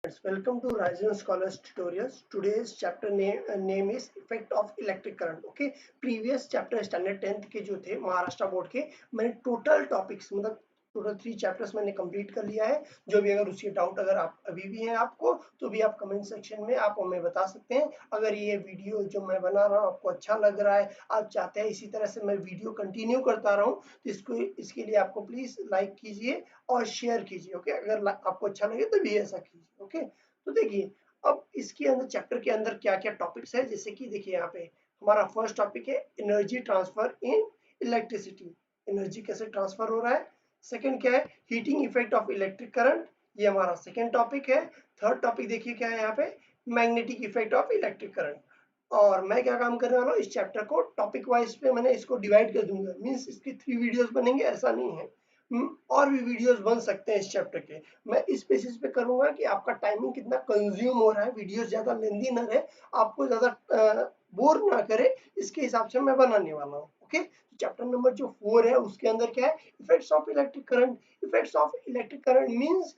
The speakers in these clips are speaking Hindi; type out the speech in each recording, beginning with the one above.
Welcome to Ryzen Scholars Tutorials. Today's chapter name is Effect of Electric Current. Okay, previous chapter standard 10th के जो थे महाराष्ट्र बोर्ड के, मैंने टोटल टॉपिक्स मतलब टोटल 3 चैप्टर्स मैंने कंप्लीट कर लिया है। जो भी अगर उसके डाउट अगर आप अभी भी हैं आपको, तो भी आप कमेंट सेक्शन में आप हमें बता सकते हैं। अगर ये वीडियो जो मैं बना रहा हूँ आपको अच्छा लग रहा है, आप चाहते हैं इसी तरह से मैं वीडियो कंटिन्यू करता रहूँ, तो इसके लिए आपको प्लीज लाइक कीजिए और शेयर कीजिए। ओके, अगर आपको अच्छा लगे तो भी ऐसा कीजिए। ओके, तो देखिए अब इसके अंदर चैप्टर के अंदर क्या क्या टॉपिक्स है, जैसे कि देखिए यहाँ पे हमारा फर्स्ट टॉपिक है energy transfer in electricity. Energy कैसे ट्रांसफर हो रहा है। सेकंड क्या है, heating effect of electric current, ये हमारा सेकंड टॉपिक है। थर्ड टॉपिक देखिए क्या है यहाँ पे, magnetic effect of electric current. और मैं क्या काम करने वाला हूँ, इस चैप्टर को टॉपिक वाइज पे मैंने इसको डिवाइड कर दूंगा, मीन्स इसकी 3 वीडियोस बनेंगे ऐसा नहीं है। और भी वीडियोस बन सकते हैं इस चैप्टर के। मैं इस बेसिस पे करूंगा कि आपका टाइमिंग कितना कंज्यूम हो रहा है, वीडियोस ज्यादा लेंदी ना रहे, आपको ज्यादा बोर ना करे, इसके हिसाब से मैं बनाने वाला हूँ। ओके, चैप्टर नंबर जो 4 है उसके अंदर क्या है, effects of electric current. Effects of electric current means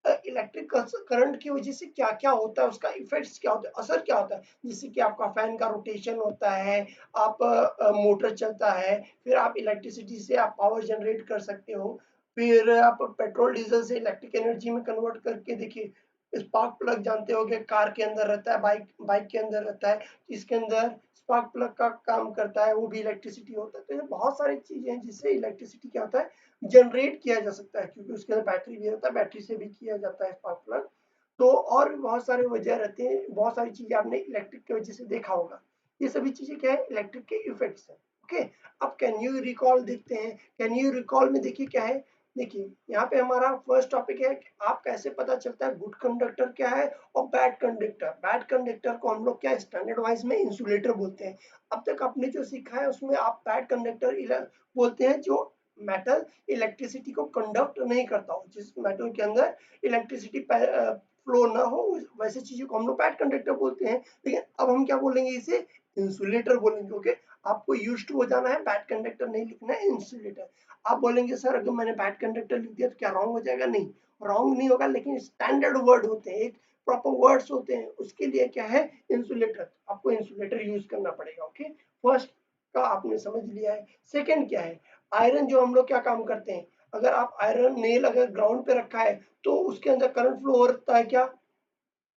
electric current की वजह से क्या क्या होता है, उसका इफेक्ट्स क्या होता है, असर क्या होता है। जैसे कि आपका फैन का रोटेशन होता है, आप मोटर चलता है, फिर आप इलेक्ट्रिसिटी से आप पावर जनरेट कर सकते हो, फिर आप पेट्रोल डीजल से इलेक्ट्रिक एनर्जी में कन्वर्ट करके देखिए। स्पार्क प्लग जानते हो कि कार के अंदर रहता है, बाइक बाइक के अंदर रहता है, इसके अंदर स्पार्क प्लग का काम करता है, वो भी इलेक्ट्रिसिटी होता है। तो ये बहुत सारी चीजें हैं जिससे इलेक्ट्रिसिटी क्या होता है, जनरेट किया जा सकता है, क्योंकि उसके अंदर बैटरी भी रहता है, बैटरी से भी किया जाता है स्पार्क प्लग। तो और भी बहुत सारे वजह रहते हैं, बहुत सारी चीजें आपने इलेक्ट्रिक की वजह से देखा होगा। ये सभी चीजें क्या है, इलेक्ट्रिक के इफेक्ट्स है। ओके, अब कैन यू रिकॉल देखते हैं। कैन यू रिकॉल में देखिए क्या है, देखिए यहाँ पे हमारा फर्स्ट टॉपिक है कि आप कैसे पता चलता है गुड कंडक्टर क्या है और बैड कंडक्टर। बैड कंडक्टर को हम लोग क्या स्टैंडर्ड वाइज में इंसुलेटर बोलते हैं। अब तक आपने जो सीखा है उसमें आप बैड कंडक्टर बोलते हैं जो मेटल इलेक्ट्रिसिटी को कंडक्ट नहीं करता हो, जिस मेटल के अंदर इलेक्ट्रिसिटी फ्लो ना हो, वैसे चीजों को हम लोग बैड कंडक्टर बोलते हैं। लेकिन अब हम क्या बोलेंगे, इसे इंसुलेटर बोलेंगे। ओके, आपको यूज्ड हो जाना है, बैड कंडक्टर नहीं लिखना है, इंसुलेटर। आप बोलेंगे सर अगर मैंने बैड कंडक्टर लिख दिया तो क्या रॉन्ग हो जाएगा, नहीं रॉन्ग नहीं होगा, लेकिन स्टैंडर्ड वर्ड होते हैं, एक प्रॉपर वर्ड्स होते हैं, उसके लिए क्या है, इंसुलेटर। आपको इंसुलेटर यूज करना पड़ेगा। ओके, फर्स्ट का आपने समझ लिया है। सेकंड क्या है, आयरन जो हम लोग क्या काम करते हैं, अगर आप आयरन नेल अगर ग्राउंड पे रखा है तो उसके अंदर करंट फ्लो होता है क्या,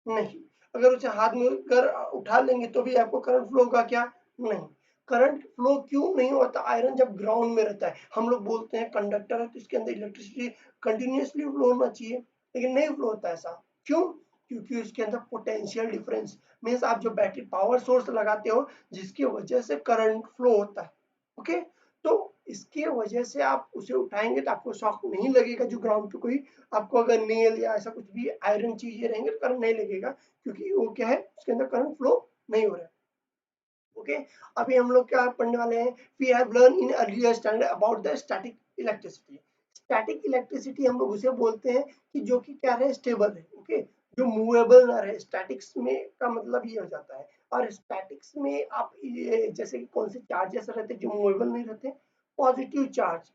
नहीं। अगर उसे हाथ में कर उठा लेंगे तो भी आपको करंट फ्लो होगा क्या, नहीं। करंट फ्लो क्यों नहीं होता, आयरन जब ग्राउंड में रहता है, हम लोग बोलते हैं कंडक्टर है तो इसके अंदर इलेक्ट्रिसिटी कंटिन्यूसली फ्लो होना चाहिए, लेकिन नहीं फ्लो होता ऐसा। क्यों, क्योंकि उसके अंदर पोटेंशियल डिफरेंस मीन्स आप जो बैटरी पावर सोर्स लगाते हो जिसकी वजह से करंट फ्लो होता है। ओके, तो इसके वजह से आप उसे उठाएंगे तो आपको शॉक नहीं लगेगा, जो ग्राउंड पे कोई आपको अगर नेल या ऐसा कुछ भी आयरन चीजें रहेंगे तो करंट नहीं लगेगा, क्योंकि वो क्या है, उसके अंदर करंट फ्लो नहीं हो रहा है। ओके, अभी हम लोग क्या पढ़ने वाले हैं, we have learn in earlier standard about the static electricity. Static electricity हम लोग उसे बोलते हैं कि जो कि क्या रहे, स्टेबल है। ओके, जो मूवेबल ना रहे, स्टैटिक्स में का मतलब ये हो जाता है। और स्टैटिक्स में आप ये जैसे कि कौन से चार्जेस रहते हैं जो मूवेबल नहीं रहते, पॉजिटिव चार्ज।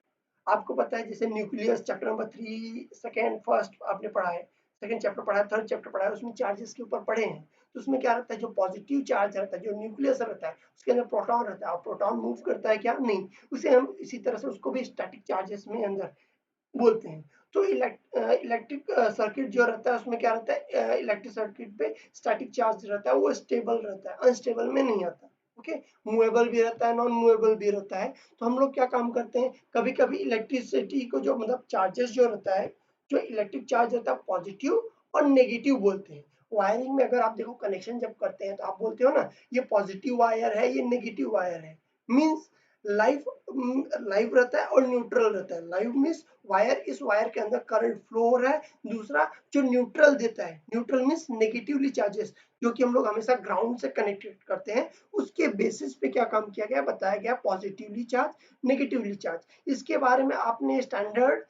आपको पता है जैसे nucleus chapter number 3 second first आपने पढ़ा है, सेकेंड चैप्टर पढ़ा है, थर्ड चैप्टर पढ़ा है, उसमें चार्जेस के ऊपर पढ़े हैं। तो उसमें क्या रहता है, जो पॉजिटिव चार्ज रहता है, जो न्यूक्लियस रहता है उसके अंदर प्रोटॉन रहता है, और प्रोटॉन मूव करता है क्या, नहीं। उसे हम इसी तरह से उसको भी स्टैटिक चार्जेस में अंदर बोलते हैं। तो इलेक्ट्रिक सर्किट जो रहता है उसमें क्या रहता है, इलेक्ट्रिक सर्किट पे स्टैटिक चार्ज रहता है, वो स्टेबल रहता है, अनस्टेबल में नहीं आता। ओके, मूवेबल भी रहता है, नॉन मूवेबल भी रहता है। तो हम लोग क्या काम करते हैं, कभी कभी इलेक्ट्रिसिटी को जो मतलब चार्जेस जो रहता है, जो इलेक्ट्रिक चार्ज रहता है पॉजिटिव और नेगेटिव बोलते हैं। वायरिंग में अगर आप देखो कनेक्शन जब करते हैं तो आप बोलते हो ना, ये पॉजिटिव वायर है, ये नेगेटिव वायर है। मीन्स लाइव लाइव रहता है और न्यूट्रल रहता है। लाइव मीन्स वायर, इस वायर के अंदर करंट फ्लो हो रहा है। दूसरा जो न्यूट्रल देता है, न्यूट्रल मीन्स नेगेटिवली चार्जेस, जो कि हम लोग हमेशा ग्राउंड से कनेक्टेड करते हैं, उसके बेसिस पे क्या काम किया गया, बताया गया पॉजिटिवली चार्ज नेगेटिवली चार्ज। इसके बारे में आपने स्टैंडर्ड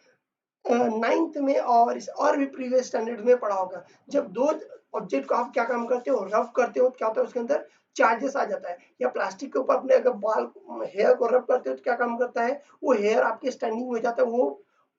9th में और भी प्रीवियस स्टैंडर्ड में पढ़ा होगा। जब दो ऑब्जेक्ट को आप क्या काम करते हो, रफ करते हो, तो क्या होता है उसके अंदर चार्जेस आ जाता है। या प्लास्टिक के ऊपर अपने अगर बाल हेयर को रफ करते हो तो क्या काम करता है, वो हेयर आपके स्टैंडिंग में हो जाता है, वो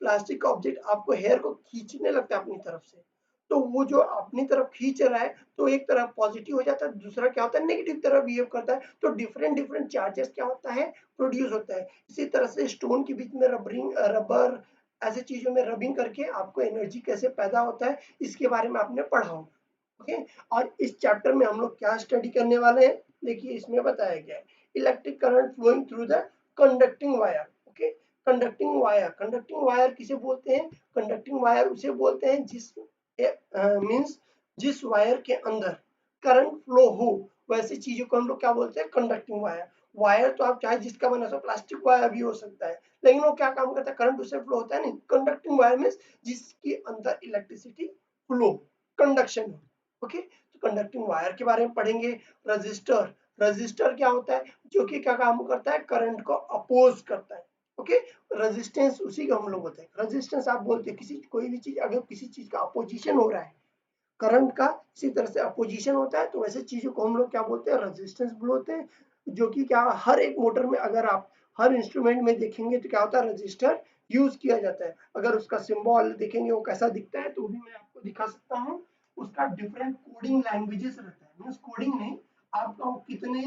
प्लास्टिक का ऑब्जेक्ट आपको हेयर को खींचने लगता है अपनी तरफ से। तो वो जो अपनी तरफ खींच रहा है तो एक तरफ पॉजिटिव हो जाता है, दूसरा क्या होता है नेगेटिव तरफ बिहेव करता है, तो डिफरेंट डिफरेंट चार्जेस क्या होता है प्रोड्यूस होता है। इसी तरह से स्टोन के बीच में रबर ऐसे चीजों में रबिंग करके आपको एनर्जी कैसे पैदा होता है इसके बारे में आपने पढ़ा हो। ओके, और इस चैप्टर में हम लोग क्या स्टडी करने वाले हैं, देखिए इसमें बताया गया है electric current flowing through the conducting wire. Okay, conducting wire किसे बोलते हैं, कंडक्टिंग वायर उसे बोलते हैं जिस मीन्स जिस वायर के अंदर करंट फ्लो हो, वैसी चीजों को हम लोग क्या बोलते हैं कंडक्टिंग वायर। वायर तो आप चाहे जिसका बना सो, प्लास्टिक वायर भी हो सकता है, लेकिन वो क्या काम करता है, करंट उससे फ्लो होता है नहीं। कंडक्टिंग वायर मीन्स जिसके अंदर इलेक्ट्रिसिटी फ्लो, कंडक्शन हो। ओके, तो कंडक्टिंग वायर के बारे में पढ़ेंगे। रजिस्टर, रजिस्टर क्या होता है, जो कि क्या काम करता है, करंट को अपोज करता है। ओके, रेजिस्टेंस उसी को हम लोग बोलते हैं रेजिस्टेंस। आप बोलते हैं किसी कोई भी चीज, अगर किसी चीज का अपोजिशन हो रहा है करंट का, इसी तरह से अपोजिशन होता है, तो वैसे चीजों को हम लोग क्या बोलते हैं, रेजिस्टेंस बोलते हैं। जो कि क्या, हर एक मोटर में अगर आप हर इंस्ट्रूमेंट में देखेंगे तो क्या होता है, रजिस्टर यूज किया जाता है। अगर उसका सिंबल देखेंगे वो कैसा दिखता है तो भी मैं आपको दिखा सकता हूँ। उसका डिफरेंट कोडिंग लैंग्वेजेस रहता है, मीन्स कोडिंग नहीं, आपका कितने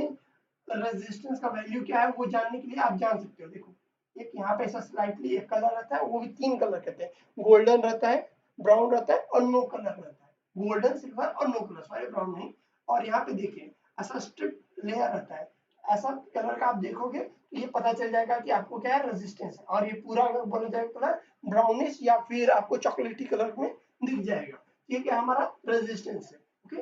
रेजिस्टेंस का वैल्यू क्या है वो जानने के लिए आप जान सकते हो। देखो एक यहाँ पे ऐसा स्लाइटली एक कलर रहता है, वो भी तीन कलर कहते हैं, गोल्डन रहता है, ब्राउन रहता है और नो कलर रहता है। गोल्डन, सिल्वर और नो कलर, सॉरी ब्राउन नहीं। और यहाँ पे देखिए ऐसा स्ट्रिप लेयर रहता है, ऐसा कलर का आप देखोगे तो ये पता चल जाएगा कि आपको क्या है, रेजिस्टेंस है। और ये पूरा अगर बोला जाए कलर ब्राउनिश या फिर आपको चॉकलेटी कलर में दिख जाएगा, ये क्या हमारा रेजिस्टेंस है। ओके,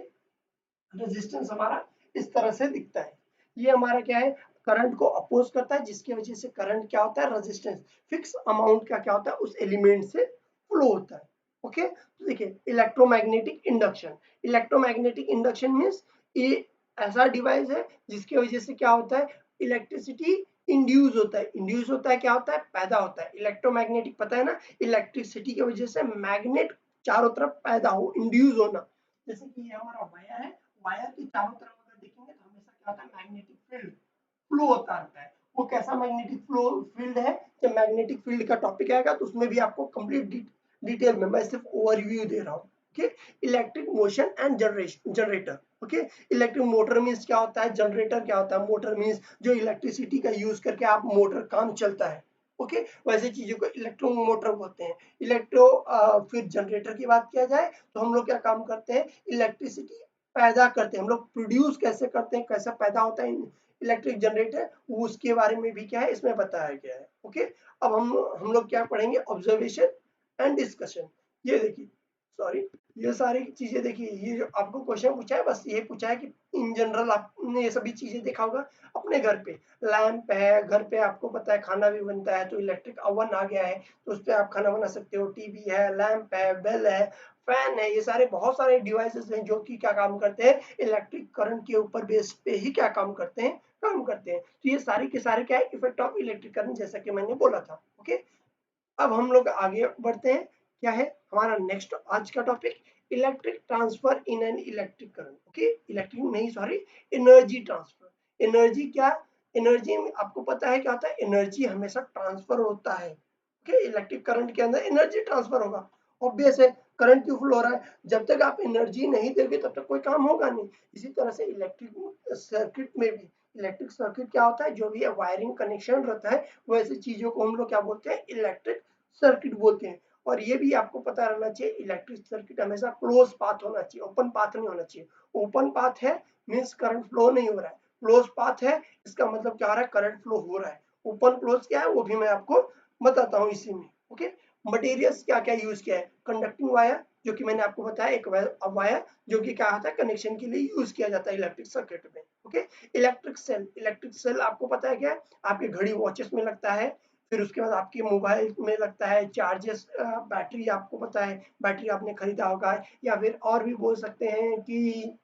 रेजिस्टेंस हमारा इस तरह से दिखता है। ये हमारा क्या है, करंट को अपोज करता है, जिसकी वजह से करंट क्या होता है, रेजिस्टेंस फिक्स अमाउंट का क्या होता है उस एलिमेंट से फ्लो होता है। ओके, तो देखिए electromagnetic induction, electromagnetic induction means ये ऐसा डिवाइस है जिसकी वजह से क्या होता है, इलेक्ट्रिसिटी इंड्यूस होता है। इंड्यूस होता है क्या होता है, पैदा होता है। इलेक्ट्रोमैग्नेटिक पता है ना, इलेक्ट्रिसिटी की वजह से मैग्नेट चारों तरफ पैदा हो, इंड्यूस होना। जैसे कि ये हमारा वायर है, वायर के चारों तरफ अगर देखेंगे तो हमेशा क्या होता है, मैग्नेटिक फील्ड फ्लो होता रहता है। वो कैसा मैग्नेटिक फ्लो फील्ड है, जब मैग्नेटिक फील्ड का टॉपिक आएगा तो उसमें भी आपको कंप्लीट डिटेल में, मैं सिर्फ ओवरव्यू दे रहा हूँ। Okay, electric motion and generator. Okay, electric motor means क्या होता है, जनरेटर क्या होता है, मोटर मीन्स जो इलेक्ट्रिसिटी का यूज करके आप मोटर काम चलता है। ओके, वैसे चीजों को इलेक्ट्रो मोटर बोलते हैं। इलेक्ट्रो फिर जनरेटर की बात किया जाए तो हम लोग क्या काम करते हैं, इलेक्ट्रिसिटी पैदा करते हैं। हम लोग प्रोड्यूस कैसे करते हैं, कैसा पैदा होता है इलेक्ट्रिक जनरेटर, उसके बारे में भी क्या है इसमें बताया गया है। ओके, अब हम लोग क्या पढ़ेंगे, ऑब्जर्वेशन एंड डिस्कशन। ये देखिए, सॉरी, ये सारी चीजें देखिए, ये जो आपको क्वेश्चन पूछा है बस ये पूछा है कि इन जनरल आपने ये सभी चीजें देखा होगा अपने घर पे। लैंप है घर पे, आपको पता है खाना भी बनता है तो इलेक्ट्रिक ओवन आ गया है, तो उस पर आप खाना बना सकते हो। टीवी है, लैंप है, बेल है, फैन है, ये सारे बहुत सारे डिवाइसेस हैं जो कि क्या काम करते हैं, इलेक्ट्रिक करंट के ऊपर बेस पे ही क्या काम करते हैं, काम करते हैं। तो ये सारे के सारे क्या है, इफेक्ट ऑफ इलेक्ट्रिक करंट, जैसा कि मैंने बोला था। ओके, अब हम लोग आगे बढ़ते हैं। क्या है हमारा नेक्स्ट आज का topic, electric transfer in an electric current. Okay, electric नहीं, सॉरी, एनर्जी ट्रांसफर। एनर्जी क्या, एनर्जी आपको पता है क्या होता है, एनर्जी हमेशा ट्रांसफर होता है। ओके, इलेक्ट्रिक करंट के अंदर एनर्जी ट्रांसफर होगा, ऑब्वियस है, करंट क्यों फ्लो हो रहा है, जब तक आप एनर्जी नहीं देंगे तब तक कोई काम होगा नहीं। इसी तरह से इलेक्ट्रिक सर्किट में भी, इलेक्ट्रिक सर्किट क्या होता है, जो भी वायरिंग कनेक्शन रहता है वैसे चीजों को हम लोग क्या बोलते हैं, इलेक्ट्रिक सर्किट बोलते हैं। और ये भी आपको पता रहना चाहिए, इलेक्ट्रिक सर्किट हमेशा क्लोज पाथ होना चाहिए, ओपन पाथ नहीं होना चाहिए। ओपन पाथ है मीन्स करंट फ्लो नहीं हो रहा है, क्लोज पाथ है इसका मतलब क्या हो रहा है, करंट फ्लो हो रहा है। ओपन क्लोज क्या है वो भी मैं आपको बताता हूँ इसी में। ओके, मटेरियल्स क्या क्या यूज किया है, कंडक्टिंग वायर, जो कि मैंने आपको बताया, एक वायर जो कि क्या होता है, कनेक्शन के लिए यूज किया जाता है इलेक्ट्रिक सर्किट में। Okay, electric cell, electric cell आपको पता है क्या है, आपके घड़ी वॉचेस में लगता है, फिर उसके बाद आपके मोबाइल में लगता है, चार्जेस, बैटरी आपको पता है, बैटरी आपने खरीदा होगा, या फिर और भी बोल सकते हैं कि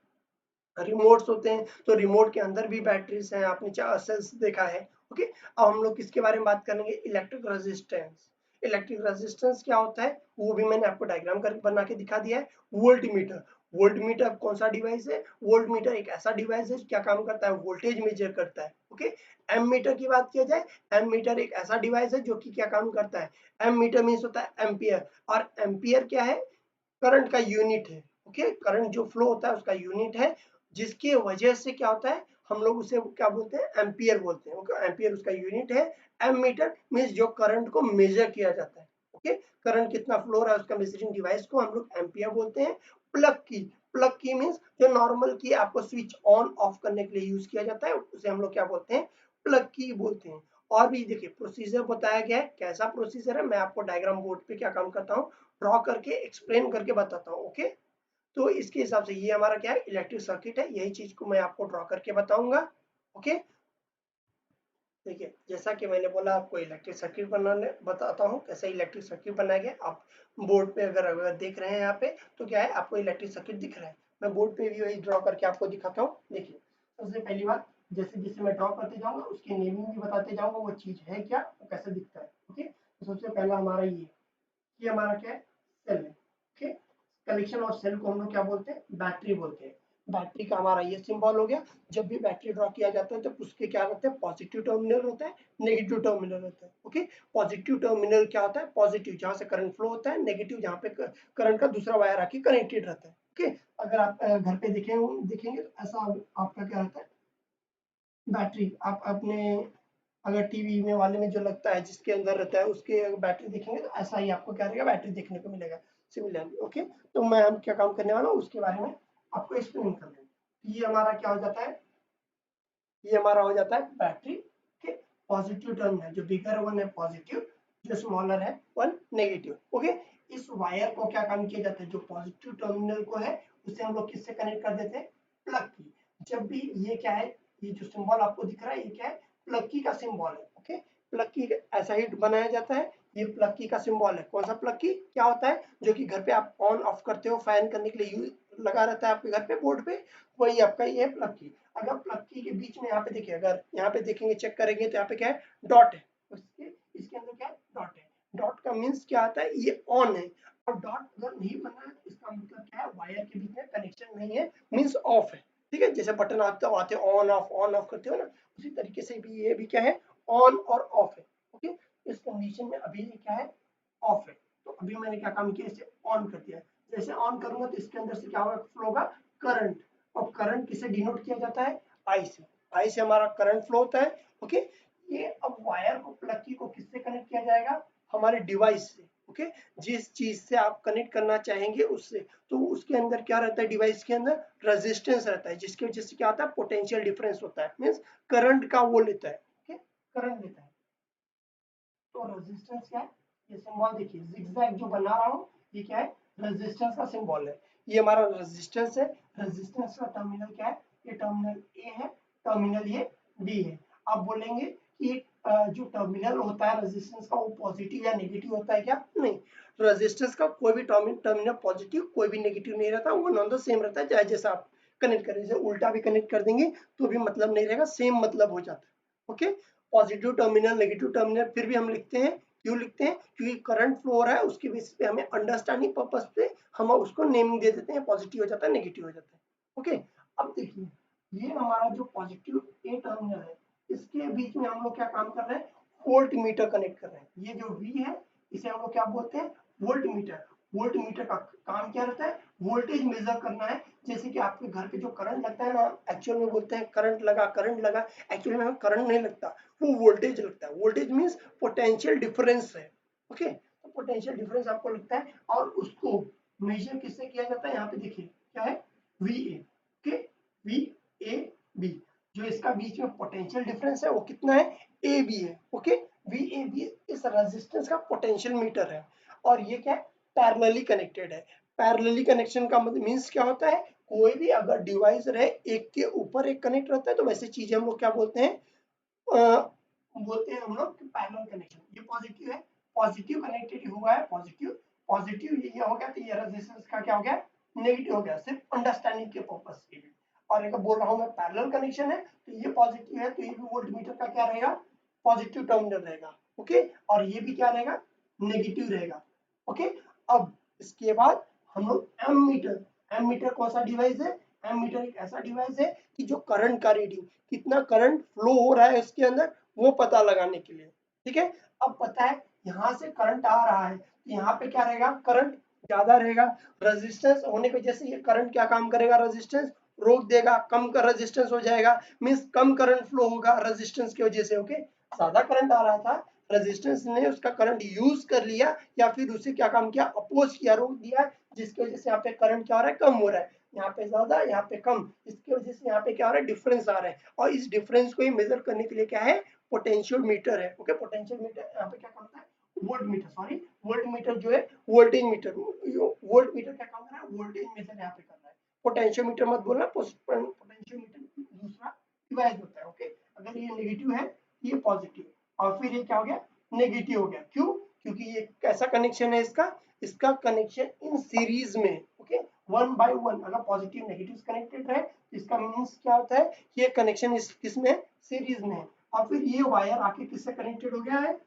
रिमोट्स होते हैं, तो रिमोट के अंदर भी बैटरीज हैं, आपने सेल्स देखा है। ओके, अब हम लोग किसके बारे में बात करेंगे, इलेक्ट्रिक रेजिस्टेंस। इलेक्ट्रिक रेजिस्टेंस क्या होता है वो भी मैंने आपको डायग्राम करके बना के दिखा दिया है। वोल्ट मीटर, वोल्ट मीटर कौन सा डिवाइस है, वोल्ट मीटर एक ऐसा डिवाइस है क्या काम करता है, वोल्टेज मेजर करता है। ओके, एम मीटर की बात किया जाए, एम मीटर एक ऐसा डिवाइस है जो कि क्या काम करता है, एम मीटर मीन्स होता है एम्पियर, और एम्पियर क्या है, करंट का यूनिट है। ओके, करंट जो फ्लो होता है उसका यूनिट है, जिसकी वजह से क्या होता है, हम लोग उसे क्या बोलते हैं, एम्पियर बोलते हैं। ओके, एम्पियर उसका यूनिट है। एमीटर मीन्स जो करंट को मेजर किया जाता है। ओके, करंट कितना फ्लो हो रहा है उसका मेजरिंग डिवाइस को हम लोग एम्पियर बोलते हैं। प्लग की मीन्स जो नॉर्मल की आपको स्विच ऑन ऑफ करने के लिए यूज किया जाता है, उसे हम लोग क्या बोलते हैं, प्लग की बोलते हैं। और भी देखिए प्रोसीजर बताया गया है, कैसा प्रोसीजर है मैं आपको डायग्राम बोर्ड पे क्या काम करता हूँ, ड्रॉ करके एक्सप्लेन करके बताता हूँ। ओके, तो इसके हिसाब से ये हमारा क्या है, इलेक्ट्रिक सर्किट है, यही चीज को मैं आपको ड्रॉ करके बताऊंगा। ओके, देखिए जैसा कि मैंने बोला आपको इलेक्ट्रिक सर्किट बनाने बताता हूँ, कैसे इलेक्ट्रिक सर्किट बनाया गया। आप बोर्ड पे अगर देख रहे हैं यहाँ पे, तो क्या है, आपको इलेक्ट्रिक सर्किट दिख रहा है। मैं बोर्ड पे भी वही ड्रॉ करके आपको दिखाता हूँ। देखिए सबसे पहली बात, जैसे जैसे मैं ड्रॉ करते जाऊंगा उसकी नेमिंग भी बताते जाऊंगा, वो चीज है क्या, वो कैसे दिखता है। ओके, तो सबसे पहला हमारा ये हमारा क्या है, सेल है। ओके, कलेक्शन और सेल को हम लोग क्या बोलते हैं, बैटरी बोलते हैं। बैटरी का हमारा ये सिंबल हो गया। जब भी बैटरी ड्रॉ किया जाता है तो उसके क्या रहते हैं, पॉजिटिव टर्मिनल होता है, नेगेटिव टर्मिनल होता है। ओके, पॉजिटिव टर्मिनल क्या होता है, पॉजिटिव जहां से करंट फ्लो होता है, नेगेटिव जहां पे करंट का दूसरा वायर आके कनेक्टेड रहता है। ओके, अगर आप घर पे देखेंगे तो ऐसा आपका क्या रहता है, बैटरी आप अपने अगर टीवी में वाले में जो लगता है जिसके अंदर रहता है उसके अगर बैटरी देखेंगे तो ऐसा ही आपको क्या रहेगा, बैटरी देखने को मिलेगा सिमिलरली। ओके, तो मैं हम क्या काम करने वाला हूँ उसके बारे में आपको एक्सप्लेन कर दूँ। ये हमारा क्या हो जाता है, ये हमारा हो जाता है बैटरी के पॉजिटिव टर्मिनल, जो बिगर वन है पॉजिटिव, जो स्मॉलर है वन नेगेटिव। ओके, इस वायर को क्या काम किया जाता है, जो पॉजिटिव टर्मिनल को है उसे हम लोग किससे कनेक्ट कर देते हैं, प्लग की। जब भी ये क्या है, ये जो सिंबल आपको दिख रहा है ये क्या है, प्लग की का सिंबल है। ओके, प्लग की ऐसा ही बनाया जाता है, ये प्लग की का सिंबल है। कौन सा प्लग की, क्या होता है, जो कि घर पे आप ऑन ऑफ करते हो, फैन करने के लिए यूज लगा रहता है आपके घर पे बोर्ड पे, वही आपका ये है प्लग की। अगर प्लग की के बीच में यहाँ पे देखिए, अगर यहाँ पे देखेंगे चेक करेंगे तो यहाँ पे क्या है, डॉट है, इसके अंदर क्या है, डॉट है। डॉट का मीन्स क्या आता है, ये ऑन है। और डॉट अगर नहीं बना है इसका मतलब क्या है, वायर के बीच में कनेक्शन नहीं है, मीन्स ऑफ है। ठीक है, जैसे बटन आते ऑन ऑफ करते हो ना, उसी तरीके से भी ये भी क्या है, ऑन और ऑफ है। ओके, इस कंडीशन में अभी ये क्या है, ऑफ है। तो अभी मैंने क्या काम किया, इसे ऑन कर दिया। जैसे ऑन करूंगा तो इसके अंदर से क्या होगा, फ्लो होगा करंट। और करंट किसे डिनोट किया जाता है, आई से। आई से हमारा करंट फ्लो होता है। ओके, ये अब वायर को, प्लग की को किससे कनेक्ट किया जाएगा, हमारे डिवाइस से। ओके, जिस चीज से आप कनेक्ट करना चाहेंगे उससे, तो उसके अंदर क्या रहता है, डिवाइस के अंदर रेजिस्टेंस रहता है, जिसके वजह से क्या होता है, पोटेंशियल डिफरेंस होता है, मीन्स करंट का वो लेता है। ओके, करंट लेता है। तो रेजिस्टेंस क्या है, ये सिंबल देखिए जिगजैग जो बना रहा हूँ, ये क्या है, रेजिस्टेंस का सिंबल है। ये हमारा रेजिस्टेंस है। रेजिस्टेंस का टर्मिनल क्या है, ये टर्मिनल ए है, टर्मिनल ये बी है। आप बोलेंगे कि जो टर्मिनल होता है रेजिस्टेंस का, वो पॉजिटिव या नेगेटिव होता है क्या, नहीं। रेजिस्टेंस का कोई भी टर्मिनल पॉजिटिव कोई भी नेगेटिव नहीं रहता, वो नॉन द सेम रहता है, चाहे जैसा आप कनेक्ट करें। जैसे उल्टा भी कनेक्ट कर देंगे तो भी मतलब नहीं रहेगा, सेम मतलब हो जाता है। Okay, positive terminal negative terminal फिर भी हम लिखते हैं, क्यों लिखते हैं, क्योंकि करंट फ्लो हो रहा है उसके बेसिस पे हमें अंडरस्टैंडिंग पर्पस पे हम उसको नेमिंग दे देते हैं, पॉजिटिव हो जाता है, नेगेटिव हो जाता है। ओके, अब देखिए ये हमारा जो पॉजिटिव ए टर्मिनल है, इसके बीच में हम लोग क्या काम कर रहे हैं, वोल्ट मीटर कनेक्ट कर रहे हैं। ये जो वी है इसे हम लोग क्या बोलते हैं, वोल्ट मीटर। वोल्ट मीटर का काम क्या रहता है, वोल्टेज मेजर करना है। जैसे कि आपके घर पे जो करंट लगता है ना, एक्चुअल में बोलते हैं करंट लगा, करंट लगा, एक्चुअली में करंट नहीं लगता, वो वोल्टेज लगता है। वोल्टेज मीन्स पोटेंशियल डिफरेंस है। ओके, तो पोटेंशियल डिफरेंस आपको लगता है, और उसको मेजर किससे किया जाता है, यहाँ पे देखिए क्या है, V A. Okay, V A B, जो इसका बीच में पोटेंशियल डिफरेंस है वो कितना है, ए बी है। ओके, वी ए बी इस रेजिस्टेंस का पोटेंशियल मीटर है। और ये क्या है, पैरेलली कनेक्टेड है। पैरेलली कनेक्शन का मतलब मीन्स क्या होता है, कोई भी अगर डिवाइस रहे एक के ऊपर एक कनेक्ट रहता है, तो वैसे चीजें हम लोग क्या बोलते हैं, बोलते हैं हम लोग पैरेलल कनेक्शन। ये पॉजिटिव है, पॉजिटिव कनेक्टेड हुआ है, पॉजिटिव पॉजिटिव ये हो गया, तो ये रेजिस्टेंस का क्या हो गया, नेगेटिव हो गया, सिर्फ अंडरस्टैंडिंग के पर्पस के लिए। और अगर बोल रहा हूँ मैं पैरेलल कनेक्शन है, तो ये पॉजिटिव है तो ये भी वोल्टमीटर का क्या रहेगा, पॉजिटिव टर्मिनल रहेगा। ओके, और ये भी क्या रहेगा, नेगेटिव रहेगा। ओके, अब इसके बाद हम लोग एम मीटर। एम मीटर कौन सा डिवाइस है, एम मीटर एक ऐसा डिवाइस है कि जो करंट का रीडिंग, कितना करंट फ्लो हो रहा है इसके अंदर, वो पता लगाने के लिए। ठीक है, अब पता है यहाँ से करंट आ रहा है, तो यहाँ पे क्या रहेगा, करंट ज्यादा रहेगा। रेजिस्टेंस होने की वजह से ये करंट क्या काम करेगा, रेजिस्टेंस रोक देगा, कम का रेजिस्टेंस हो जाएगा, मींस कम करंट फ्लो होगा रेजिस्टेंस की वजह से। ओके, ज्यादा करंट आ रहा था, रेजिस्टेंस ने उसका करंट यूज कर लिया या फिर उसे क्या काम किया, अपोज किया, रोक दिया, जिसकी वजह से यहाँ पे करंट क्या हो रहा है, कम हो रहा है, यहाँ पे ज्यादा यहाँ पे कम, इसकी वजह से यहाँ पे क्या हो रहा है, डिफरेंस आ रहा है। और इस डिफरेंस को ही मेजर करने के लिए क्या है, पोटेंशियल मीटर है। ओके, पोटेंशियल मीटर यहाँ पे क्या करता है, volt meter, sorry volt meter जो है वोल्टेज मीटर, वोल्ट मीटर क्या काम कर रहा है, वोल्टेज मेजर यहाँ पे कर रहा है। पोटेंशियल मीटर मत बोलना, पोटेंशियल मीटर दूसरा डिवाइस होता है। ओके, अगर ये नेगेटिव है ये पॉजिटिव और फिर ये क्या हो गया, नेगेटिव हो गया। क्यों, क्योंकि ये कैसा कनेक्शन है इसका, इसका कनेक्शन इन सीरीज में। ओके, वन बाय वन, अगर पॉजिटिव नेगेटिव कनेक्टेड है तो इसका मीन्स क्या होता है, ये कनेक्शन इस किसमें, सीरीज में है। और फिर ये वायर आके किससे कनेक्टेड हो गया है,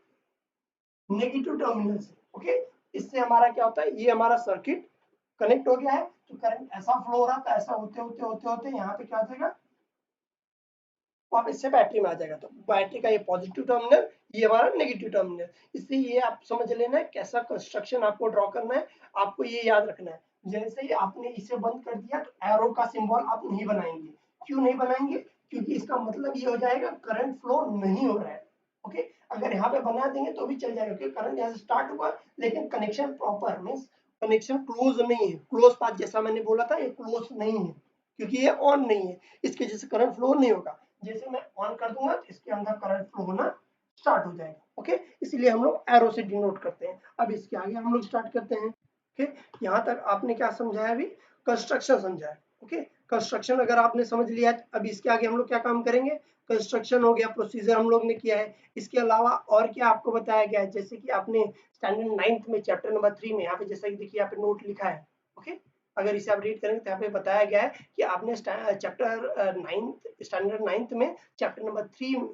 नेगेटिव टर्मिनल से। ओके, इससे हमारा क्या होता है, ये हमारा सर्किट कनेक्ट हो गया है, तो करंट ऐसा फ्लो हो रहा था, ऐसा होते होते होते होते यहाँ पे क्या हो जाएगा, वापस से बैटरी में आ जाएगा। तो बैटरी का ये पॉजिटिव टर्मिनल, ये हमारा नेगेटिव टर्मिनल। इससे ये आप समझ लेना है कैसा कंस्ट्रक्शन आपको ड्रॉ करना है, आपको ये याद रखना है। जैसे ही आपने इसे बंद कर दिया तो एरो का सिंबल आप नहीं बनाएंगे। क्यों नहीं बनाएंगे, क्योंकि इसका मतलब ये हो जाएगा करंट फ्लो नहीं हो रहा है। ओके, अगर यहाँ पे बना देंगे तो भी चल जाएगा, क्योंकि करंट यहाँ से स्टार्ट हुआ लेकिन connection proper means connection close नहीं है, क्लोज पाथ जैसा मैंने बोला था, ये क्लोज नहीं है क्योंकि ये ऑन नहीं है, इसकी वजह से करंट फ्लो नहीं होगा। जैसे मैं ऑन कर दूंगा तो इसके अंदर करंट फ्लो होना स्टार्ट हो जाएगा। ओके, इसलिए हम लोग एरो से डिनोट करते हैं। अब इसके आगे हम लोग स्टार्ट करते हैं। ओके, यहाँ तक आपने क्या समझा है, अभी कंस्ट्रक्शन समझा है। ओके, कंस्ट्रक्शन अगर आपने समझ लिया, अब इसके आगे हम लोग क्या काम करेंगे, कंस्ट्रक्शन हो गया, प्रोसीजर हम लोग ने किया है। इसके अलावा और क्या आपको बताया गया है, जैसे कि आपने स्टैंडर्ड 9th में चैप्टर नंबर 3 में यहाँ पे जैसा कि देखिए यहाँ पे नोट लिखा है। ओके, अगर इसे आप रीड करेंगे तो यहाँ पे बताया गया है कि आपने चैप्टर 9th स्टैंडर्ड 9th में चैप्टर नंबर 3 में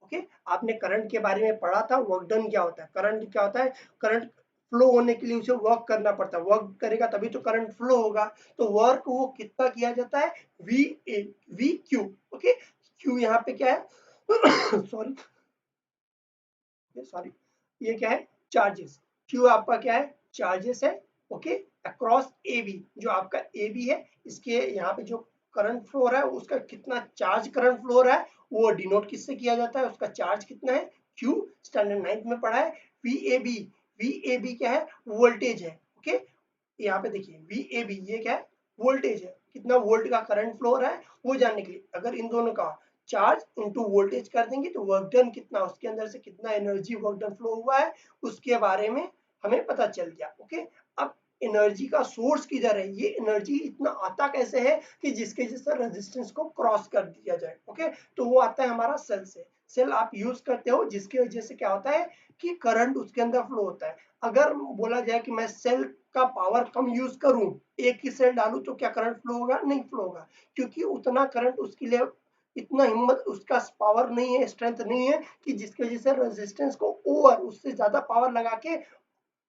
ओके आपने करंट के बारे में पढ़ा था, वर्क डन क्या होता है, करंट क्या होता है, करंट फ्लो होने के लिए उसे वर्क करना पड़ता है, वर्क करेगा तभी तो करंट फ्लो होगा। तो वर्क वो कितना किया जाता है, V A V Q. Okay, Q यहाँ पे क्या है सॉरी सॉरी, ये क्या है, चार्जेस। क्यू आपका क्या है, चार्जेस है। ओके, अक्रॉस ए बी, जो आपका ए बी है इसके यहाँ पे जो करंट फ्लो हो रहा है उसका कितना चार्ज करंट फ्लो हो रहा है वो डिनोट किससे किया जाता है, उसका चार्ज कितना है, क्यू। स्टैंडर्ड 9th में पढ़ा है। V A B, V A B क्या है, वोल्टेज है। ओके, यहाँ पे देखिए वी ए बी ये क्या है, वोल्टेज है, कितना वोल्ट का करंट फ्लो हो रहा है वो जानने के लिए अगर इन दोनों का चार्ज इनटू वोल्टेज कर देंगे तो वर्क डन कितना, उसके अंदर से कितना एनर्जी वर्क डन फ्लो हुआ है उसके बारे में हमें पता चल गया। ओके, अब एनर्जी का सोर्स किधर है, ये एनर्जी इतना आता कैसे है कि जिसके जैसे रेजिस्टेंस को क्रॉस कर दिया जाए। ओके, तो वो आता है हमारा सेल से। सेल आप यूज करते हो जिसकी वजह से क्या होता है कि करंट उसके अंदर फ्लो होता है। अगर बोला जाए कि मैं सेल का पावर कम यूज करूं, एक ही सेल डालूं तो क्या करंट फ्लो होगा, नहीं फ्लो होगा, क्योंकि उतना करंट उसके लिए इतना हिम्मत उसका पावर नहीं है, स्ट्रेंथ नहीं है कि जिसकी वजह से रेजिस्टेंस को ओवर उससे ज्यादा पावर लगा के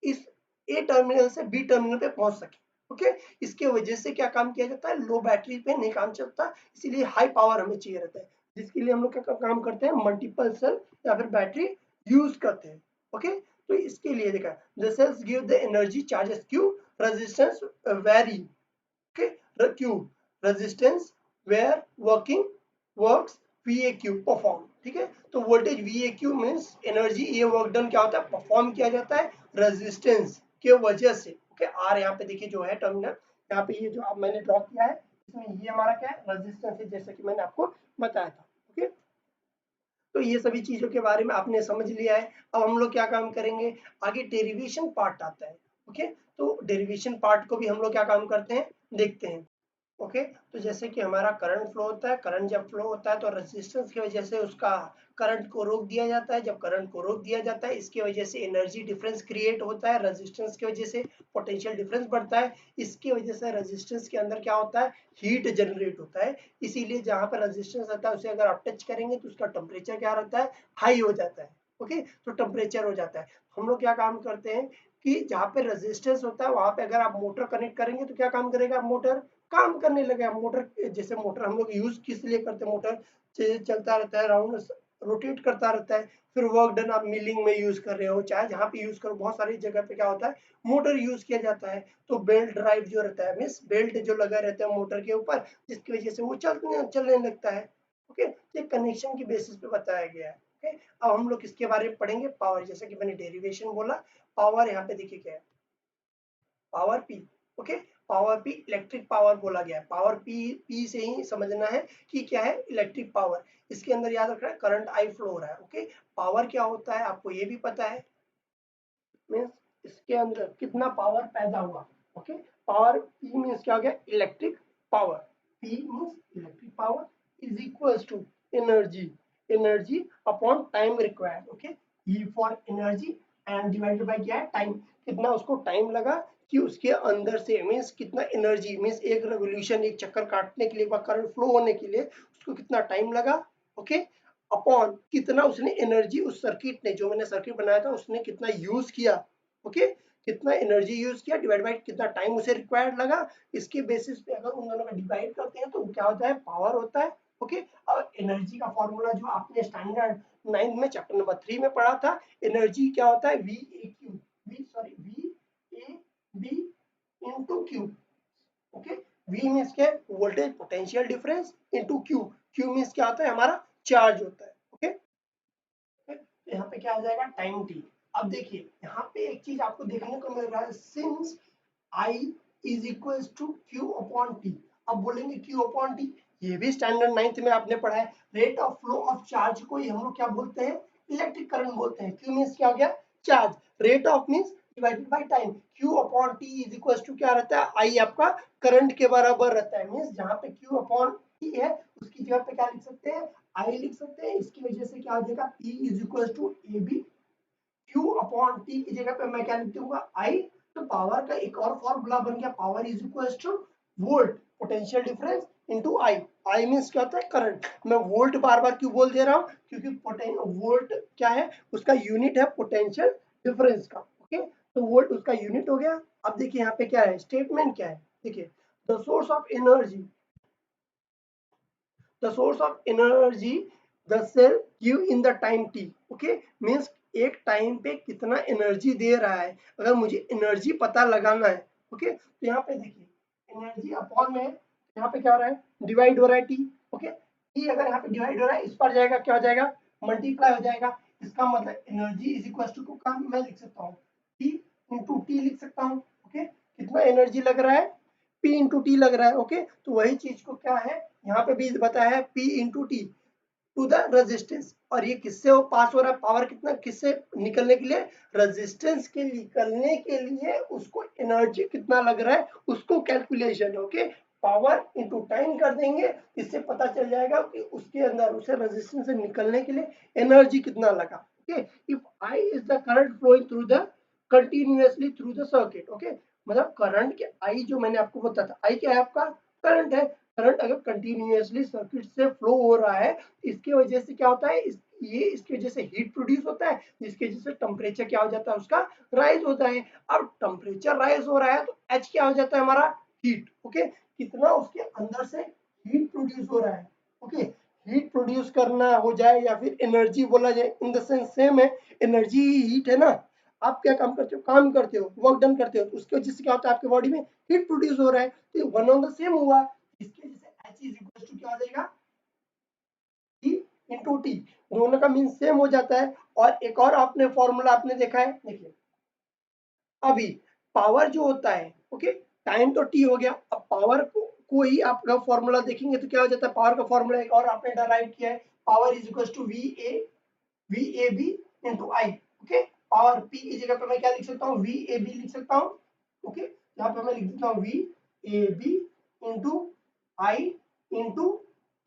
इस ए टर्मिनल से बी टर्मिनल पे पहुंच सके। ओके, इसके वजह से क्या काम किया जाता है, लो बैटरी पे नहीं काम चलता, इसीलिए हाई पावर हमें चाहिए रहता है, जिसके लिए हम लोग क्या काम करते हैं, मल्टीपल सेल या फिर बैटरी यूज करते हैं। ओके, तो इसके लिए देखा, the cells give the energy charges q, resistance vary। okay, q resistance where working works VAQ perform। ठीक है, तो वोल्टेज VAQ मींस एनर्जी, ये वर्क डन क्या होता है, परफॉर्म किया जाता है रेजिस्टेंस के वजह से। ओके, आर यहाँ पे देखिए जो है टर्मिनल, यहाँ पे ये जो अब मैंने ड्रॉ किया है इसमें ये हमारा क्या है, रेजिस्टेंस है, जैसे कि मैंने आपको बताया था। ओके, तो ये सभी चीजों के बारे में आपने समझ लिया है। अब हम लोग क्या काम करेंगे, आगे डेरिवेशन पार्ट आता है। ओके, तो डेरिवेशन पार्ट को भी हम लोग क्या काम करते हैं, देखते हैं। ओके, तो जैसे कि हमारा करंट फ्लो होता है, करंट जब फ्लो होता है तो रेजिस्टेंस की वजह से उसका करंट को रोक दिया जाता है, जब करंट को रोक दिया जाता है इसकी वजह से एनर्जी डिफरेंस क्रिएट होता है, रेजिस्टेंस की वजह से पोटेंशियल डिफरेंस बढ़ता है, इसकी वजह से रेजिस्टेंस के अंदर क्या होता है, हीट जनरेट होता है। इसीलिए जहां पर रेजिस्टेंस रहता है उसे अगर आप टच करेंगे तो उसका टेम्परेचर क्या रहता है, हाई हो जाता है। ओके, तो टेम्परेचर हो जाता है। हम लोग क्या काम करते हैं कि जहाँ पे रेजिस्टेंस होता है वहां पे अगर आप मोटर कनेक्ट करेंगे तो क्या काम करेगा, मोटर काम करने लगे। मोटर, जैसे मोटर हम लोग यूज किस लिए करते हैं, मोटर चलता रहता है राउंड रोटेट करता रहता है। फिर वर्क डन आप मिलिंग में यूज कर रहे हो, चाहे जहाँ पे यूज करो, बहुत सारी जगह पे क्या होता है मोटर यूज किया जाता है। तो बेल्ट ड्राइव जो रहता है मीन्स बेल्ट जो लगा रहता है मोटर के ऊपर, जिसकी वजह से वो चलने लगता है। ओके, ये कनेक्शन की बेसिस पे बताया गया है। ओके, अब हम लोग किसके बारे में पढ़ेंगे, पावर। जैसा कि मैंने डेरिवेशन बोला, पावर यहाँ पे देखिए क्या है, power P. Okay, power P electric power बोला गया है। पावर पी से ही समझना है कि क्या है इलेक्ट्रिक पावर। इसके अंदर याद रखना है करंट आई फ्लो हो रहा है। ओके, पावर क्या होता है आपको ये भी पता है, मीन्स इसके अंदर कितना पावर पैदा हुआ। ओके, पावर पी मीन्स क्या हो गया electric power. P means electric power is equals to energy, energy upon time required. Okay, E for energy and divided by क्या है टाइम, कितना उसको टाइम लगा कि उसके अंदर से मीन्स कितना एनर्जी, मीन्स एक रेवोल्यूशन एक चक्कर काटने के लिए, करंट फ्लो होने के लिए उसको कितना टाइम लगा। ओके, अपॉन कितना उसने एनर्जी उस सर्किट ने, जो मैंने सर्किट बनाया था उसने कितना यूज किया। ओके, कितना एनर्जी यूज किया डिवाइड बाय कितना टाइम उसे रिक्वायर्ड लगा। इसके बेसिस पे अगर उन दोनों का डिवाइड करते हैं तो क्या होता है पावर होता है। ओके, और एनर्जी का फॉर्मूला जो आपने स्टैंडर्ड 9 में चैप्टर नंबर 3 में पढ़ा था, एनर्जी क्या होता है V A Q, V A B into Q. Okay, V means क्या है voltage potential difference into Q, Q means क्या होता है हमारा चार्ज होता है। ओके, यहाँ पे क्या आ जाएगा टाइम टी। अब देखिए यहाँ पे एक चीज आपको देखने को मिल रहा है, since I is equal to Q upon T. अब बोलेंगे क्यू अपॉन टी, ये भी स्टैंडर्ड 9th में आपने पढ़ा है। Rate of flow of charge को ही हम लोग क्या बोलते हैं इलेक्ट्रिक करंट बोलते हैं। क्यू मीन्स क्या हो गया charge, rate of means divided by time, Q upon T is equal to क्या रहता है आई आपका करंट के बराबर रहता है। मीन्स जहाँ पे क्यू अपॉन टी है उसकी जगह पे क्या लिख सकते हैं आई लिख सकते हैं। इसकी वजह से क्या हो जाएगा P is equal to A B, Q upon T की जगह पे मैं क्या लिख दूंगा I। तो पावर का एक और फॉर्मूला बन गया, power is equal two volt potential difference into I. I means क्या होता है करंट। मैं वोल्ट बार बार क्यों बोल दे रहा हूँ, क्योंकि वोल्ट क्या है उसका यूनिट है पोटेंशियल डिफरेंस का। ओके, तो वोल्ट उसका यूनिट हो गया। अब देखिए यहाँ पे क्या है स्टेटमेंट क्या है, देखिए the source of energy, the source of energy the cell give in the time t। okay means एक टाइम पे कितना एनर्जी दे रहा है, अगर मुझे एनर्जी पता लगाना है। ओके, तो यहाँ पे देखिए एनर्जी अपॉन में यहाँ पे क्या हो रहा है डिवाइड हो रहा है टी। ओके, टी अगर यहाँ पे डिवाइड हो रहा है इस पर जाएगा क्या हो जाएगा मल्टीप्लाई हो जाएगा। इसका मतलब एनर्जी इज इक्वल टू का मैं लिख सकता हूँ टी इंटू टी लिख सकता हूँ। ओके, कितना एनर्जी लग रहा है P इंटू टी लग रहा है। ओके, तो वही चीज को क्या है यहाँ पे भी बताया है P into T to the resistance. और ये किससे वो पास हो रहा है पावर कितना किससे निकलने के लिए, रेजिस्टेंस के निकलने के लिए उसको एनर्जी कितना लग रहा है उसको calculation. Okay, power into time कर देंगे, इससे पता चल जाएगा कि उसके अंदर उसे रेजिस्टेंस से निकलने के लिए एनर्जी कितना लगा। Okay, if I is the current flowing through the continuously through the circuit. Okay, मतलब करंट के आई जो मैंने आपको बताया था आई क्या है आपका करंट है। करंट अगर कंटिन्यूअसली सर्किट से फ्लो हो रहा है इसकी वजह से क्या होता है ये इसकी वजह से हीट प्रोड्यूस होता है, जिसकी वजह से टेम्परेचर क्या हो जाता है उसका राइज होता है। अब टेम्परेचर राइज हो रहा है तो एच क्या हो जाता है हमारा हीट। ओके, कितना उसके अंदर से हीट प्रोड्यूस हो रहा है। ओके, हीट प्रोड्यूस करना हो जाए या फिर एनर्जी बोला जाए इन द सेंस सेम है, एनर्जी हीट है ना। आप क्या काम करते हो काम करते हो वर्क डन करते हो तो उसकी वजह से क्या होता है आपके बॉडी में हीट प्रोड्यूस हो रहा है, तो वन ऑन द सेम हुआ। इसकी वजह से एच इज इक्वल टू क्या हो जाएगा टी इंटू टी, दोनों का मीन सेम हो जाता है। और एक और आपने फॉर्मूला आपने देखा है, देखिए अभी पावर जो होता है ओके टाइम तो टी हो गया, अब पावर को ही आपका फॉर्मूला देखेंगे तो क्या हो जाता है पावर का फॉर्मूला एक और आपने डराइव किया है, power is equal to V A B into I. Okay, power P की जगह पे मैं क्या लिख सकता हूँ वी ए बी लिख सकता हूँ। ओके, यहाँ पे मैं लिख देता हूँ V A B into I into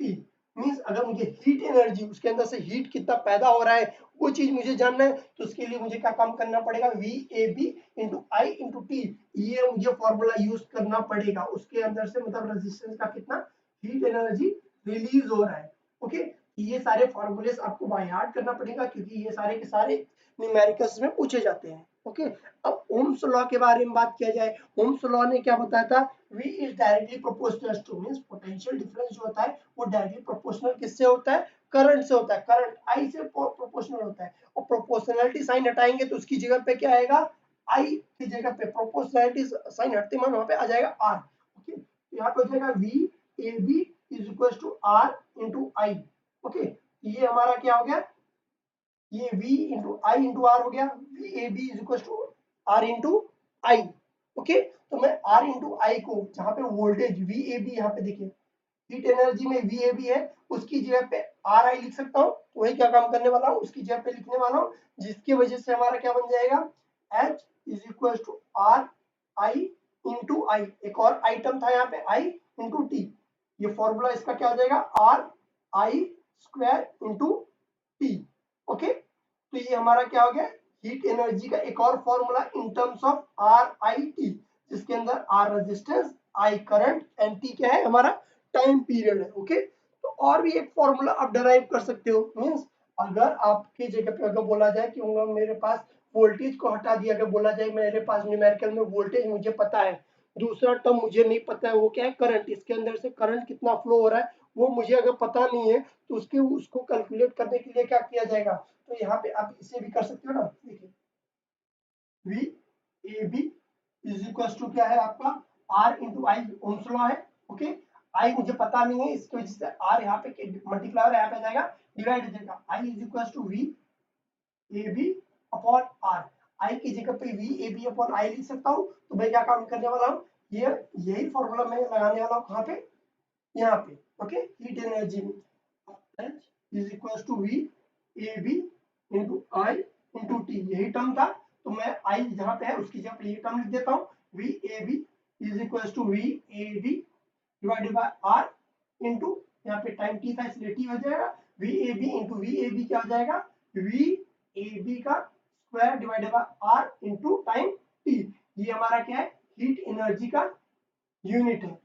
T. Means अगर मुझे हीट एनर्जी उसके अंदर से हीट कितना पैदा हो रहा है वो चीज मुझे जानना है तो उसके लिए मुझे क्या काम करना पड़ेगा V A B into I into T, ये मुझे फॉर्मूला यूज करना पड़ेगा। उसके अंदर से मतलब रेजिस्टेंस का कितना हीट एनर्जी रिलीज हो रहा है। ओके, ये सारे फॉर्मूलेस आपको बाय हार्ट करना पड़ेगा क्योंकि ये सारे के सारे न्यूमेरिकल्स में पूछे जाते हैं। ओके, अब ओम्स लॉ के बारे में बात किया जाए, ओम्स लॉ ने क्या बताया था V is directly proportional to means potential difference जो होता है वो डायरेक्टली प्रोपोर्शनल किससे होता है करंट से होता है, करंट आई से प्रोपोर्शनल होता है, और प्रोपोर्शनलिटी साइन हटाएंगे तो उसकी जगह पे क्या आएगा, आई की जगह पे प्रोपोर्शनलिटी साइन हटते मान वहां पे आ जाएगा आर। ओके, तो यहाँ पे हो जाएगा V A B is equal to R into I. Okay, ये हमारा क्या हो गया, ये v into I into R हो गया, V A B is equal to R into I. Okay, तो मैं आर इंटू आई को जहाँ पे वोल्टेज वी ए बी, यहाँ पे देखिए हीट एनर्जी में वी ए बी है, उसकी जगह पे आर आई लिख सकता हूँ। तो वही क्या काम करने वाला हूँ, उसकी जगह पे लिखने वाला हूँ, जिसकी वजह से हमारा क्या बन जाएगा, H is equal to R I into I. एक और आइटम था यहाँ पे आई इंटू टी, ये फॉर्मूला इसका क्या हो जाएगा, R I square into T. Okay, तो ये हमारा क्या हो गया, हीट एनर्जी का एक और formula in terms of R I T, जिसके अंदर R resistance, I current, and T क्या है हमारा टाइम पीरियड है। ओके, तो और भी एक फॉर्मूला आप डराइव कर सकते हो, मींस अगर आपकी जगह पे अगर बोला जाए कि मेरे पास वोल्टेज को हटा दिया, अगर बोला जाए मेरे पास न्यूमेरिकल में वोल्टेज मुझे पता है, दूसरा टर्म मुझे नहीं पता है, वो क्या है करंट, इसके अंदर से करंट कितना फ्लो हो रहा है वो मुझे अगर पता नहीं है, तो उसको कैलकुलेट करने के लिए क्या किया जाएगा, तो यहाँ पे आप इसे भी कर सकते हो ना। देखिए V A B is equal to क्या है आपका, R into I, Ohm's law है। ओके, आई मुझे पता नहीं है, इसकी वजह से आर यहाँ पे मल्टीप्लाई यहाँ पे आ जाएगा, डिवाइड हो जाएगा, I is equal to V A B upon R. I की जगह पे V A B upon I लिख सकता हूँ। तो मैं क्या काम करने वाला हूँ, ये यही फॉर्मूला मैं लगाने वाला हूँ कहाँ पे, यहाँ पे। ओके, हीट एनर्जी में H is equal to V A B into I into T, यही टर्म था, तो मैं आई जहाँ पे है उसकी जगह पे ये टर्म लिख देता हूँ, V A B is equal to V A B divided by R into, यहाँ पे टाइम टी था इसलिए टी हो जाएगा, V A B into V A B क्या हो जाएगा, वी ए बी का square divided by R into time T. ये हमारा क्या है, हीट एनर्जी का यूनिट है,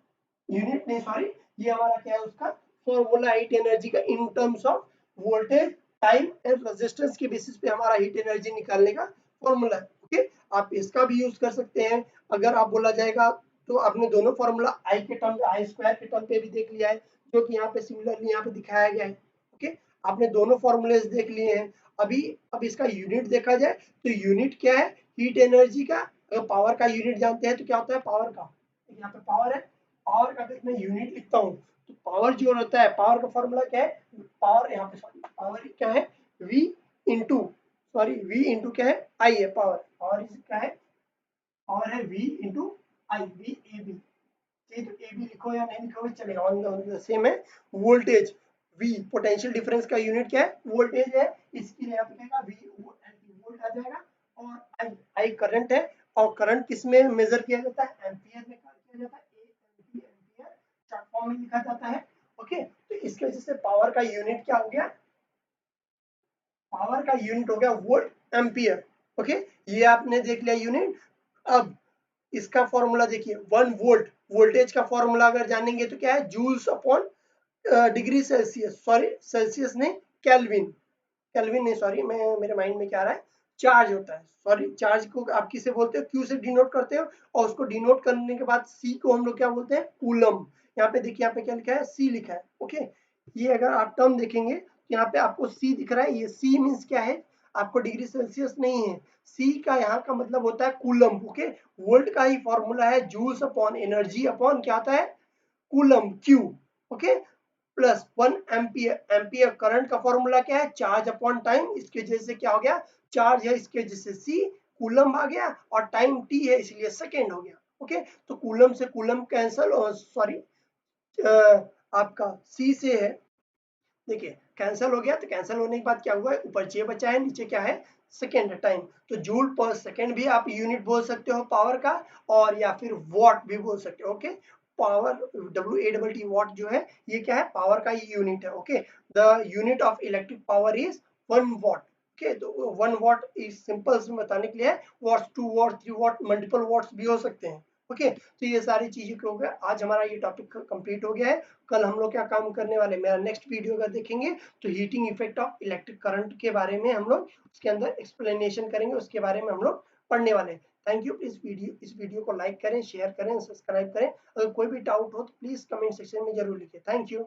यूनिट नहीं सॉरी, ये हमारा क्या है उसका फॉर्मूला, हीट एनर्जी का in terms of voltage, time and resistance के बेसिस पे हमारा हीट एनर्जी निकालने का फॉर्मूला है। ओके, आप इसका भी यूज कर सकते हैं अगर आप बोला जाएगा, तो आपने दोनों फॉर्मूला आई के टर्म, आई स्क्वायर के टर्म पे भी देख लिया है, जो कि यहाँ पे सिमिलरली यहाँ पे दिखाया गया है। ओके, आपने दोनों फॉर्मूलेज देख लिए हैं। अभी अब इसका यूनिट देखा जाए, तो यूनिट क्या है, हीट एनर्जी का, अगर पावर का यूनिट जानते हैं तो क्या होता है पावर का, यहाँ पे पावर है, पावर का अगर मैं यूनिट लिखता हूँ, तो पावर जो होता है, पावर का फॉर्मूला क्या है, पावर यहाँ पे सॉरी पावर क्या है, v into sorry v into क्या है आई है, पावर पावर क्या है, पावर है v into I, V A B, तो ए बी लिखो या नहीं लिखो चलेगा, ऑन द सेम है। वोल्टेज v, पोटेंशियल डिफरेंस का यूनिट क्या है, वोल्टेज है, इसके लिए आप लिखेगा v वोल्ट आ जाएगा, और आई आई करंट है, और करंट किस में मेजर किया जाता है, एम्पियर में किया जाता है, एम्पियर शॉर्ट फॉर्म में लिखा जाता है। ओके, तो इसकी वजह से पावर का यूनिट क्या हो गया, पावर का यूनिट हो गया वोल्ट एम्पियर। ओके, ये आपने देख लिया यूनिट। अब इसका फॉर्मूला देखिए, 1 वोल्ट, वोल्टेज का फॉर्मूला अगर जानेंगे तो क्या है, joules upon degree Celsius, sorry Celsius नहीं, केल्विन, केल्विन नहीं सॉरी, मैं मेरे माइंड में क्या आ रहा है, चार्ज होता है, सॉरी चार्ज को आप किसे बोलते हो, क्यू से डिनोट करते हो, और उसको डिनोट करने के बाद सी को हम लोग क्या बोलते हैं, कूलम। यहाँ पे देखिए, यहाँ पे क्या लिखा है, सी लिखा है। ओके, ये अगर आप टर्म देखेंगे तो यहाँ पे आपको सी दिख रहा है, ये सी मीन्स क्या है, आपको डिग्री सेल्सियस नहीं है, सी का यहाँ का मतलब होता है कूलम। ओके, वोल्ट का ही फॉर्मूला है जूल्स अपॉन एनर्जी अपॉन क्या आता है, coulomb, Q. Okay, plus 1 ampere, ampere current का फॉर्मूला क्या है, चार्ज अपॉन टाइम, इसकी वजह से क्या हो गया, चार्ज है इसकी वजह से सी, कूलम आ गया, और टाइम टी है इसलिए सेकेंड हो गया। ओके, तो कूलम से कूलम कैंसल, सॉरी आपका सी से है, देखिए कैंसिल हो गया, तो कैंसिल होने के बाद क्या हुआ है, ऊपर जे बचा है, नीचे क्या है, सेकेंड टाइम, तो जूल पर सेकेंड भी आप यूनिट बोल सकते हो पावर का, और या फिर वॉट भी बोल सकते हो। ओके, पावर WATT वॉट जो है, ये क्या है, पावर का यूनिट है। Okay, the unit of electric power is 1 what. Okay, तो 1 वॉट इस सिंपल से बताने के लिए है, watts 2 watt 3 watt multiple watts भी हो सकते हैं। ओके, तो ये सारी चीजें हो गया, आज हमारा ये टॉपिक कंप्लीट हो गया है। कल हम लोग क्या काम करने वाले, मेरा नेक्स्ट वीडियो अगर देखेंगे तो heating effect of electric current के बारे में हम लोग उसके अंदर एक्सप्लेनेशन करेंगे, उसके बारे में हम लोग पढ़ने वाले हैं। थैंक यू, इस वीडियो को लाइक करें, शेयर करें, सब्सक्राइब करें। अगर कोई भी डाउट हो तो प्लीज कमेंट सेक्शन में जरूर लिखें। Thank you.